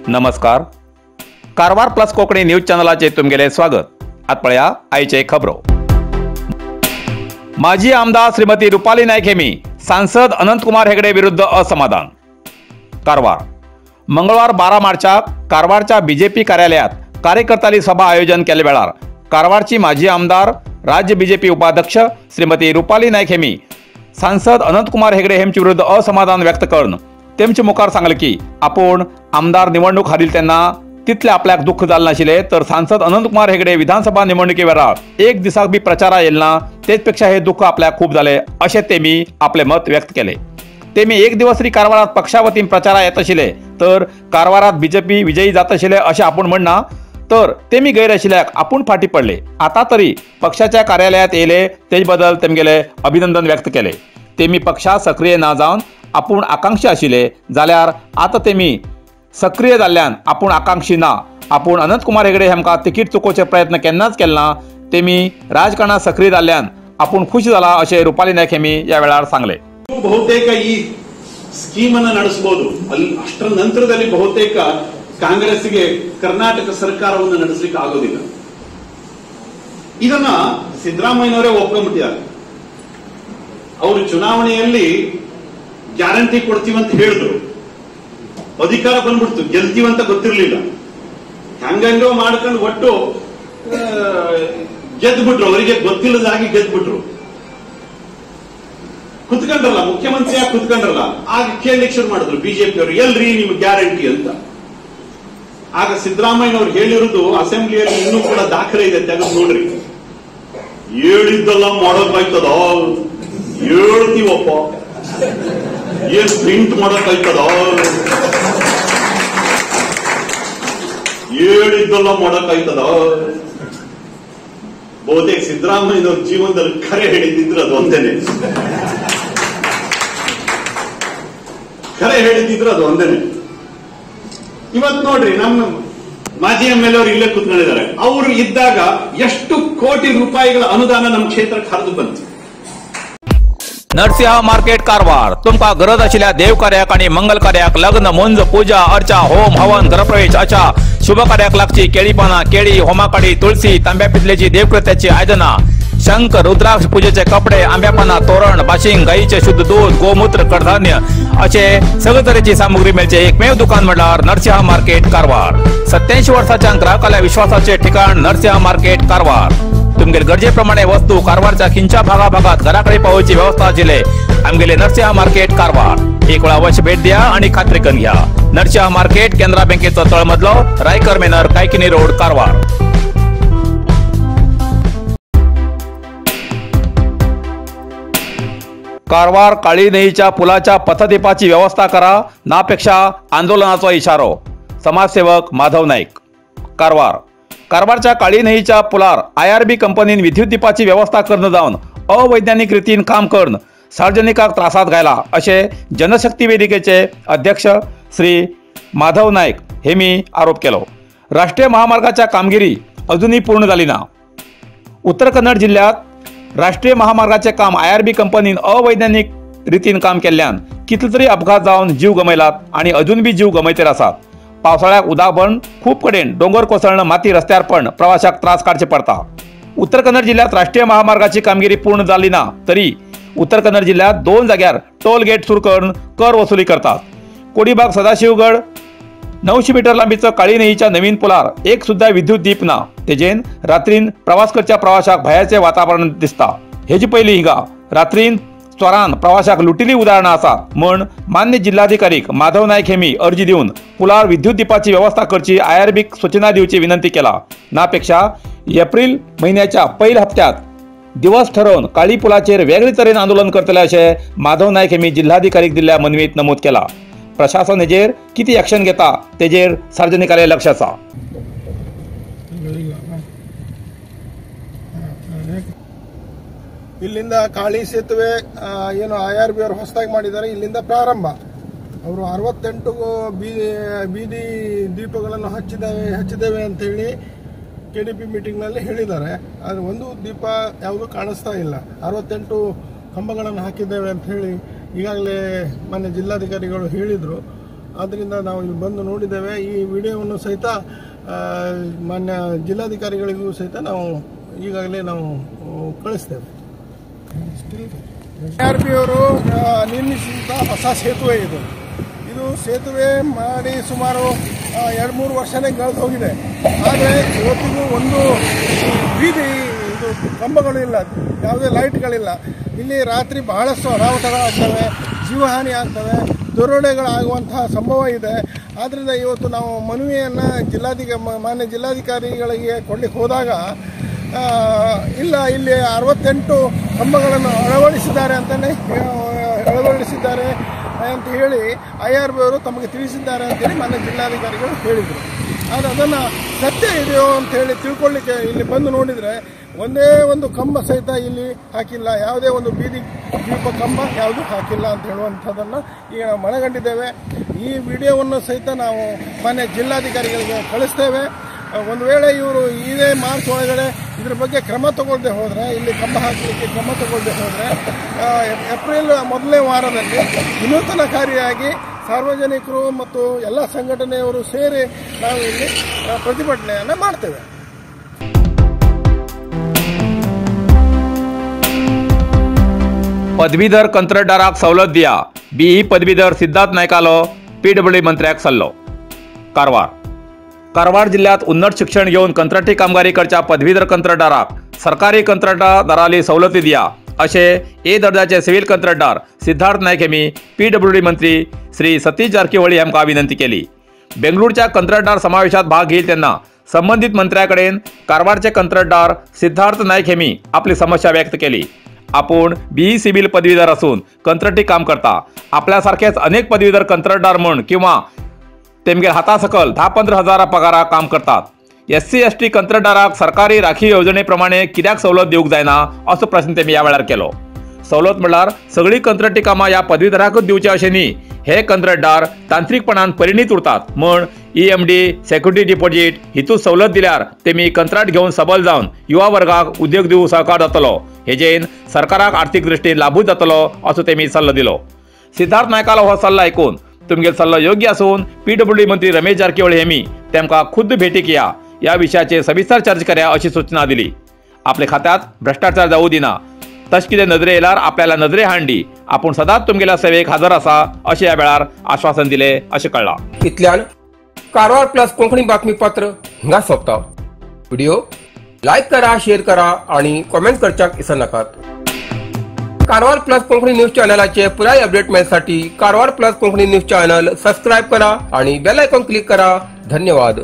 नमस्कार. Karwar plus Konkani news चॅनलाचे तुमगेले स्वागत. आत्पळ्या आईचे खबरो. माजी आमदार श्रीमती रुपाली नाईक हेमी सांसद अनंतकुमार हेगडे विरुद्ध असमाधान. कारवार. मंगळवार 12 मार्चाक कारवारच्या बीजेपी कार्यालयात कार्यकर्त्यांनी सभा आयोजन केले वेळार कारवारची माजी आमदार राज्य बीजेपी उपाध्यक्ष श्रीमती रुपाली नाईक हेमी सांसद अनंतकुमार हेगडे हेमचे विरुद्ध असमाधान व्यक्त करून तेमचे मुखार सांगले की आपण आमदार निवडणूक हारिल तेन्ना तितले आपल्याक दुःख जालें नाशिल्लें, तर सांसद अनंतकुमार हेगडे विधानसभा निवडणुके वेळार एक दिसाक बी प्रचारा येल ना, तेच पेक्षा हे दुःख आपल्याक खूप जालें अशें तेमी आपले मत व्यक्त केले. तेमी एक दिवस तरी कारवारात पक्षा वतीन प्रचारा येत आशिल्ले, तर कारवारात बीजेपी विजयी जात आशिल्ले अशें आपूण म्हणना, तर तेमी गैर आशिल्ल्याक आपूण फाटी पडले. आता तरी पक्षाच्या कार्यालयात येयले तेज बद्दल तेमगेले अभिनंदन व्यक्त केले. तेमी पक्षात सक्रिय ना जावन आपूण आकांक्षी आशिल्ले जाल्यार आता तेमी सक्रिय जाल्ल्यान आपूण आकांक्षी ना. आपूण अनंतकुमार हेगडे हेमकां तिकीट चुकोवचे प्रयत्न केन्नाच केले ना. तेमी राजकारणात सक्रिय जाल्ल्यान आपूण खुश जाला अशें रुपाली नाईक हेमी या वेळार सांगले. ಬಹುತೇಕ ಈ ಸ್ಕೀಮ್ ಅನ್ನು ನಡೆಸಬಹುದು. ಅಷ್ಟರ ನಂತರದಲ್ಲಿ ಬಹುತೇಕ ಕಾಂಗ್ರೆಸ್ಗೆ ಕರ್ನಾಟಕ ಸರ್ಕಾರವನ್ನು ನಡೆಸಲಿಕ್ಕೆ ಆಗೋದಿಲ್ಲ. ಇದನ್ನ ಸಿದ್ದರಾಮಯ್ಯನವರೇ ಒಪ್ಪಿಕೊಂಡಿದ್ದಾರೆ. ಅವರು ಚುನಾವಣೆಯಲ್ಲಿ ಗ್ಯಾರಂಟಿ ಕೊಡ್ತೀವಂತ ಹೇಳಿದ್ರು, ಅಧಿಕಾರ ಬಂದ್ಬಿಡ್ತು, ಗೆಲ್ತೀವಂತ ಗೊತ್ತಿರಲಿಲ್ಲ, ಹಂಗಂಗೋ ಮಾಡ್ಕೊಂಡು ಒಟ್ಟು ಗೆದ್ಬಿಟ್ರು. ಅವರಿಗೆ ಗೊತ್ತಿಲ್ಲದಾಗಿ ಗೆದ್ಬಿಟ್ರು. ಕುತ್ಕೊಂಡ್ರಲ್ಲ, ಮುಖ್ಯಮಂತ್ರಿಯಾಗಿ ಕುತ್ಕೊಂಡ್ರಲ್ಲ. ಆಗ ಕೇಳಲಿಕ್ಕೆ ಶುರು ಮಾಡಿದ್ರು ಬಿಜೆಪಿ ಅವರು, ಎಲ್ರಿ ನಿಮ್ ಗ್ಯಾರಂಟಿ ಅಂತ. ಆಗ ಸಿದ್ದರಾಮಯ್ಯನವ್ರು ಹೇಳಿರುವುದು ಅಸೆಂಬ್ಲಿಯಲ್ಲಿ ಇನ್ನೂ ಕೂಡ ದಾಖಲೆ ಇದೆ, ತೆಗೆದು ನೋಡ್ರಿ. ಹೇಳಿದ್ದೆಲ್ಲ ಮಾಡೋಕಾಯ್ತದ, ಹೇಳ್ತೀವಪ್ಪ, ಏನ್ ಪ್ರಿಂಟ್ ಮಾಡೋಕಾಯ್ತದ, ಹೇಳಿದ್ದೆಲ್ಲ ಮಾಡೋಕಾಯ್ತದ. ಬಹುತೇಕ ಸಿದ್ದರಾಮಯ್ಯನವ್ರ ಜೀವನದಲ್ಲಿ ಖರೆ ಹೇಳಿದ್ರೆ ಅದು ಒಂದೇನೆ, ಖರೆ ಹೇಳಿದ್ರೆ ಅದು ಒಂದೇನೆ. ಇವತ್ತು ನೋಡ್ರಿ, ನಮ್ಮ ಮಾಜಿ MLA ಅವರು ಇಲ್ಲೇ ಕೂತ್ಕೊಂಡಿದ್ದಾರೆ. ಅವರು ಇದ್ದಾಗ ಎಷ್ಟು ಕೋಟಿ ರೂಪಾಯಿಗಳ ಅನುದಾನ ನಮ್ಮ ಕ್ಷೇತ್ರಕ್ಕೆ ಹರಿದು ಬಂತು. नरसिंह मार्केट कारवार. तुमका गरज आशिल्ल्या देव कार्याक आणि मंगल कार्याक, लग्न, मुंज, पूजा, अर्चा, होम, हवन, गृहप्रवेश अशा शुभ कार्याक लागची केळी पानां, केळी, होमाकडी, तुळसी, तांब्या पितलेची देवकृत्याची आयदनां, शंख, रुद्राक्ष पूजेचे कपडे, आंब्या पानां, तोरण, बाशिंग, गाईचे शुद्ध दूध, गोमूत्र, कडधान्य असे सगळे तरेची सामुग्री मेळचे एकमेव दुकान म्हणल्यार नरसिंह मार्केट कारवार. 87 वर्सांच्या ग्राहकाल्या विश्वासाचे ठिकाण नरसिंह मार्केट कारवार. तुमगेर गरजेप्रमाणे वस्तू कारवारच्या खिंच्या भागाभागात घराकडे पावोवची व्यवस्था आशिल्ले आमगेले नरसिंह मार्केट कारवार. एक वेळ अवश्य भेट द्या आणि खात्री करून घ्या. नरसिंह मार्केट केंद्रा बँकेचो तळमजलो, रायकर मेनर, कायकिनी रोड, कारवार. कारवार काळी नदीच्या पुलाच्या पथदीपाची व्यवस्था करा, नापेक्षा आंदोलनाचा इशारो. समाजसेवक माधव नाईक. कारवार. कारवारच्या काळी नदीच्या पुलार IRB कंपनीन विद्युत दीपाची व्यवस्था करणं जावन अवैज्ञानिक रितीन काम करून सार्वजनिकांक त्रासात घायला असे जनशक्ती वेदिकेचे अध्यक्ष श्री माधव नाईक हेमी आरोप केलो. राष्ट्रीय महामार्गाच्या कामगिरी अजूनही पूर्ण झाली ना. उत्तर कन्नड जिल्ह्यात राष्ट्रीय महामार्गाचे काम IRB कंपनीन अवैज्ञानिक रितीन काम केल्ल्यान कितले तरी अपघात जावन जीव गमयलात आणि अजून बी जीव गमयतेर आसात. पावसाळ्याक उदक भरून खूप कडेन डोंगर कोसळणं, माती रस्त्यार पण प्रवाशाक त्रास काडचे पडता. उत्तर कन्नड जिल्ह्यात राष्ट्रीय महामार्गाची कामगिरी पूर्ण झाली ना, तरी उत्तर कन्नड जिल्ह्यात 2 जाग्यार टोल गेट सुरू करून कर वसुली करतात. कोडीबाग सदाशिवगड 900 मीटर लांबीचं काळी नदीच्या नवीन पुलार एक सुद्धा विद्युत दीप ना. तेजेन रात्रीन प्रवास करच्या प्रवाशाक भयाचे वातावरण दिसता. हेजी पयली हिंगा रात्रीन चोरान प्रवाशाक लुटिली उदाहरणां आसात म्हण मान्य जिल्हाधिकारीक माधव नाईक हेमी अर्जी दिवन पुलार विद्युत दीपाची व्यवस्था करची IRBक सूचना दिवची विनंती केला. नापेक्षा एप्रिल महिन्याच्या पहिल्या हप्त्यात दिवस ठरवून काळी पुलाचेर वेगळे तरेन आंदोलन करतले अशें माधव नाईक हेमी जिल्हाधिकारीक दिल्ल्या मनवीत नमूद केला. प्रशासन हेजेर किती ॲक्शन घेता तेजेर सार्वजनिकांचें लक्ष आसा. ಇಲ್ಲಿಂದ ಕಾಳಿ ಸೇತುವೆ ಏನು IRB ಅವರು ಹೊಸದಾಗಿ ಮಾಡಿದ್ದಾರೆ. ಇಲ್ಲಿಂದ ಪ್ರಾರಂಭ ಅವರು 68 ಬೀದಿ ದೀಪಗಳನ್ನು ಹಚ್ಚಿದ್ದೇವೆ ಅಂತ ಹೇಳಿ KDP ಮೀಟಿಂಗ್ನಲ್ಲಿ ಹೇಳಿದ್ದಾರೆ. ಆದರೆ ಒಂದು ದೀಪ ಯಾವುದೂ ಕಾಣಿಸ್ತಾ ಇಲ್ಲ. 68 ಕಂಬಗಳನ್ನು ಹಾಕಿದ್ದೇವೆ ಅಂತ ಹೇಳಿ ಈಗಾಗಲೇ ಮಾನ್ಯ ಜಿಲ್ಲಾಧಿಕಾರಿಗಳು ಹೇಳಿದರು. ಆದ್ದರಿಂದ ನಾವು ಇಲ್ಲಿ ಬಂದು ನೋಡಿದ್ದೇವೆ. ಈ ವಿಡಿಯೋವನ್ನು ಸಹಿತ ಮಾನ್ಯ ಜಿಲ್ಲಾಧಿಕಾರಿಗಳಿಗೂ ಸಹಿತ ನಾವು ಈಗಾಗಲೇ ನಾವು ಕಳಿಸ್ತೇವೆ. ARP ಅವರು ನಿರ್ಮಿಸಿದ ಹೊಸ ಸೇತುವೆ ಇದು ಸೇತುವೆ ಮಾಡಿ ಸುಮಾರು 2-3 ವರ್ಷನೇ ಕಳೆದು ಹೋಗಿದೆ. ಆದರೆ ಇವತ್ತಿಗೂ ಒಂದು ಬೀದಿ ಇದು ಕಂಬಗಳಿಲ್ಲ, ಯಾವುದೇ ಲೈಟ್ಗಳಿಲ್ಲ. ಇಲ್ಲಿ ರಾತ್ರಿ ಬಹಳಷ್ಟು ಅನಾಹುತಗಳಾಗ್ತವೆ, ಜೀವಹಾನಿ ಆಗ್ತವೆ, ದರೋಡೆಗಳಾಗುವಂತಹ ಸಂಭವ ಇದೆ. ಆದ್ದರಿಂದ ಇವತ್ತು ನಾವು ಮನವಿಯನ್ನು ಮಾನ್ಯ ಜಿಲ್ಲಾಧಿಕಾರಿಗಳಿಗೆ ಕೊಡಲಿಕ್ಕೆ ಹೋದಾಗ ಇಲ್ಲ, ಇಲ್ಲಿ 68 ಕಂಬಗಳನ್ನು ಅಳವಡಿಸಿದ್ದಾರೆ ಅಂತ ಹೇಳಿ IRB ಅವರು ತಮಗೆ ತಿಳಿಸಿದ್ದಾರೆ ಅಂತೇಳಿ ಮಾನ್ಯ ಜಿಲ್ಲಾಧಿಕಾರಿಗಳು ಹೇಳಿದರು. ಆದರೆ ಅದನ್ನು ಸತ್ಯ ಇದೆಯೋ ಅಂತ ಹೇಳಿ ತಿಳ್ಕೊಳ್ಳಿಕ್ಕೆ ಇಲ್ಲಿ ಬಂದು ನೋಡಿದರೆ ಒಂದೇ ಒಂದು ಕಂಬ ಸಹಿತ ಇಲ್ಲಿ ಹಾಕಿಲ್ಲ, ಯಾವುದೇ ಒಂದು ಬೀದಿ ದೀಪ ಕಂಬ ಯಾವುದೂ ಹಾಕಿಲ್ಲ ಅಂತ ಹೇಳುವಂಥದ್ದನ್ನು ಈಗ ನಾವು ಮನಗಂಡಿದ್ದೇವೆ. ಈ ವಿಡಿಯೋವನ್ನು ಸಹಿತ ನಾವು ಮಾನ್ಯ ಜಿಲ್ಲಾಧಿಕಾರಿಗಳಿಗೆ ಕಳಿಸ್ತೇವೆ. ಒಂದು ವೇಳೆ ಇವರು ಇದೇ ಮಾರ್ಚ್ ಒಳಗಡೆ ಇದ್ರ ಬಗ್ಗೆ ಕ್ರಮ ತಗೊಳ್ಳದೆ ಹೋದರೆ, ಇಲ್ಲಿ ಕಂಬ ಹಾಕಲಿಕ್ಕೆ ಕ್ರಮ ತಗೊಳ್ಳದೆ ಹೋದರೆ ಏಪ್ರಿಲ್ ಮೊದಲನೇ ವಾರದಲ್ಲಿ ವಿನೂತನಕಾರಿಯಾಗಿ ಸಾರ್ವಜನಿಕರು ಮತ್ತು ಎಲ್ಲ ಸಂಘಟನೆಯವರು ಸೇರಿ ನಾವು ಇಲ್ಲಿ ಪ್ರತಿಭಟನೆಯನ್ನು ಮಾಡ್ತೇವೆ. पदवीधर कंत्राटदाराक सवलत दिया. BE पदवीधर सिद्धार्थ नायकालो PWD मंत्र्याक सल्लो. कारवार जिल्ह्यात उन्नत शिक्षण घेऊन कंत्राटी कामगारी करच्या पदवीधर कंत्राटदाराक सरकारी कंत्राटदाराली सवलती दिया असे A दर्जाचे सिव्हिल कंत्राटदार सिद्धार्थ नायक हेमी PWD मंत्री श्री सतीश जारकिहोळी यांका विनंती केली. बेंगळूरच्या कंत्राटदार समावेशात भाग घेईल त्यांना संबंधित मंत्र्याकडे कारवारचे कंत्राटदार सिद्धार्थ नायक हेमी आपली समस्या व्यक्त केली. आपण BE सिव्हिल पदवीधर असून कंत्राटी काम करता. आपल्यासारखेच अनेक पदवीधर कंत्राटदार म्हण किंवा तेमगेर हातासकल 10-15 हजार पगारा काम करतात. SC/ST कंत्राटदाराक सरकारी राखीव योजनेप्रमाणे कित्याक सवलत दिवंक जायना असो प्रश्न तेमी ह्या वेळार केलो. सवलत म्हणल्यार सगळी कंत्राटी कामां ह्या पदवीधराकच दिवची अशें न्ही. हे कंत्राटदार तांत्रीकपणान परिणीत उरतात म्हण EMD सेक्युरिटी डिपॉझिट हितून सवलत दिल्यार तेमी कंत्राट घेवन सबल जावन युवा वर्गाक उद्योग दिवंक सहकार जातलो. हेजेन सरकाराक आर्थीक दृश्टीन लाभूच जातलो असो तेमी सल्लो दिलो. सिद्धार्थ नायकालो हो सल्लो ऐकून तुमगेलो सल्लो योग्य असून PWD मंत्री रमेश जारकिहोळी हेमी तेमकां खुद्द भेटीक या विशयाचे सविस्तर चर्चा कर्या अशी सूचना दिली. आपल्या खात्यात भ्रष्टाचार जावूं दिना, तशें कितें नदरे येयल्यार आपल्याला नदरे हाडली. आपूण सदांच तुमगेल्या सेवेक हजर आसा अशें ह्या वेळार आश्वासन दिले अशें कळ्ळां. इतल्यान कारवार प्लस कोंकणी बातमीपत्र हिंगा सोंपता. व्हिडिओ लाईक करा, शेअर करा आणि कमेंट करच्याक विसरनाकात. कारवार प्लस कोंकणी न्यूज चॅनलाचे पुराय अपडेट मेळसाठी Karwar plus Konkani news channel subscribe करा आणि बेल आयकॉन क्लिक करा. धन्यवाद.